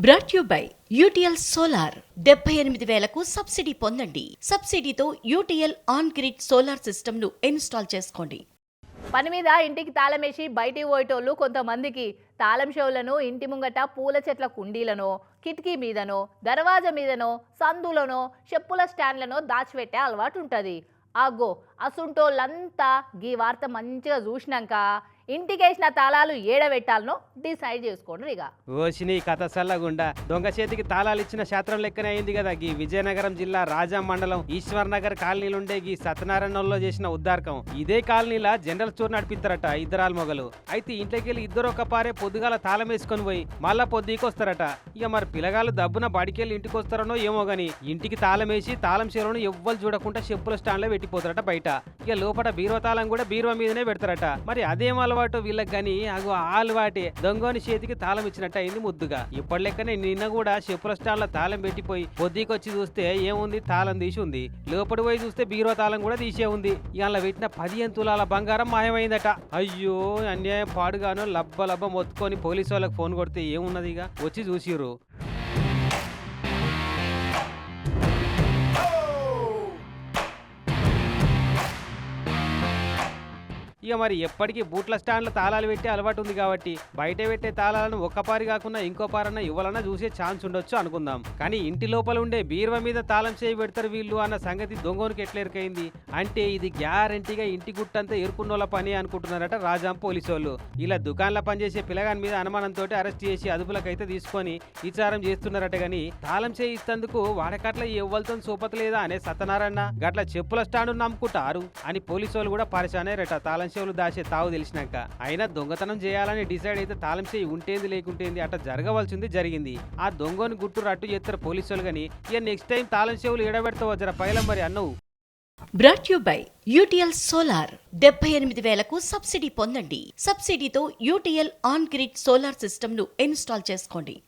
Brought you by UTL solar 78,000కు subsidy పొందండి. సబ్సిడీతో UTL on grid solar system ను ఇన్స్టాల్ చేసుకోండి. పని మీద ఇంటికి తాళమేసి బయటికి పోయేటోళ్ళు కొంతమందికి తాళం చెవులను ఇంటి ముంగట పూల చెట్ల కుండీలనో, కిటికీ మీదనో, దర్వాజా మీదనో, సందులనో, చెప్పుల స్టాండ్లనో దాచిపెట్టే అలవాటు ఉంటుంది. అగ్గో అసుంటోళ్ళంతా గీ వార్త మంచిగా చూసినాక ఇంటికేసిన తాళాలు ఏడబెట్టాలనో డిసైడ్ చేసుకోండి. ఇక ఓసిని కథ సల్లగుండా దొంగ చేతికి తాళాలు ఇచ్చిన శాస్త్రం లెక్కనే అయింది కదా గీ విజయనగరం జిల్లా రాజా మండలం ఈశ్వర్ నగర్ కాలనీలుండే గీ సత్యనారాయణలో చేసిన ఉద్దారకం. ఇదే కాలనీలా జనరల్ స్టోర్ నడిపిస్తారట ఇద్దరాలు మొగలు. అయితే ఇంట్లోకి వెళ్ళి ఇద్దరు ఒక పారే పొద్దుగాల తాళం వేసుకొని పోయి మళ్ళా పొద్దుకొస్తారట. ఇక మరి పిల్లగాళ్ళు దబ్బున బడికెళ్ళి ఇంటికి వస్తారనో ఏమో గాని ఇంటికి తాళం వేసి తాళం చీరను ఎవ్వరు చూడకుండా చెప్పుల స్టాండ్ లో పెట్టిపోతారట బయట. ఇక లోపల బీరువా తాళం కూడా బీరువా మీదనే పెడతారట. మరి అదేం అలవాటు వీళ్ళకి గాని అగు ఆలువాటే దొంగని చేతికి తాళం ఇచ్చినట్టు అయింది ముద్దుగా. ఇప్పటి లెక్కనే నిన్న కూడా చెప్పుల స్టాండ్ లో తాళం పెట్టిపోయి పొద్దుకొచ్చి చూస్తే ఏముంది, తాళం తీసి ఉంది. లోపలి పోయి చూస్తే బీరువా తాళం కూడా తీసే ఉంది. ఇలా పెట్టిన 15 తులాల బంగారం మాయమైందట. అయ్యో అన్యాయం పాడుగాను లబ్బ లబ్బ మొత్తుకొని పోలీసు వాళ్ళకి ఫోన్ కొడితే ఏమున్నది ఇక వచ్చి చూసిర్రు. ఇక మరి ఎప్పటికీ బూట్ల స్టాండ్ల తాళాలు పెట్టే అలవాటు ఉంది కాబట్టి బయట పెట్టే తాళాలను ఒక్క పారి కాకుండా ఇంకో పారన్నా ఇవ్వాలన్నా చూసే ఛాన్స్ ఉండొచ్చు అనుకుందాం. కానీ ఇంటి లోపల ఉండే బీరువా మీద తాళం చేయి పెడతారు వీళ్ళు అన్న సంగతి దొంగనికి ఎట్లా ఎరికైంది అంటే ఇది గ్యారంటీగా ఇంటి గుట్టంతా ఎరుకున్నోళ్ళ పని అనుకుంటున్నారట రాజాం పోలీసు వాళ్ళు. ఇలా దుకాణంలో పనిచేసే పిల్లగాని మీద అనుమానంతో అరెస్ట్ చేసి అదుపులకైతే తీసుకొని విచారం చేస్తున్నారట. గాని తాళం చేయి ఇస్తందుకు వాడకట్ల ఎవ్వలతో సోపతలేదా అనే సత్యనారాయణ గట్ల చెప్పుల స్టాండ్ నమ్ముకుంటారు అని పోలీసు వాళ్ళు కూడా పరిశానేరట. తాళం చెవులు దాచే తావు తెలిసినాక అయినా దొంగతనం చేయాలని డిసైడ్ అయితే తాళం చేయి ఉంటేంది లేకుంటేంది అట్లా జరగవలసింది జరిగింది. ఆ దొంగని గుట్టు రట్టు చేస్తారు పోలీసులు. గాని ఇక నెక్స్ట్ టైం తాళం చెవులు ఎడబెడతావు జర పైలం మరి అన్నవు. Brought you by UTL solar 78,000కు సబ్సిడీ పొందండి. సబ్సిడీతో UTL on grid solar system ను ఇన్స్టాల్ చేసుకోండి.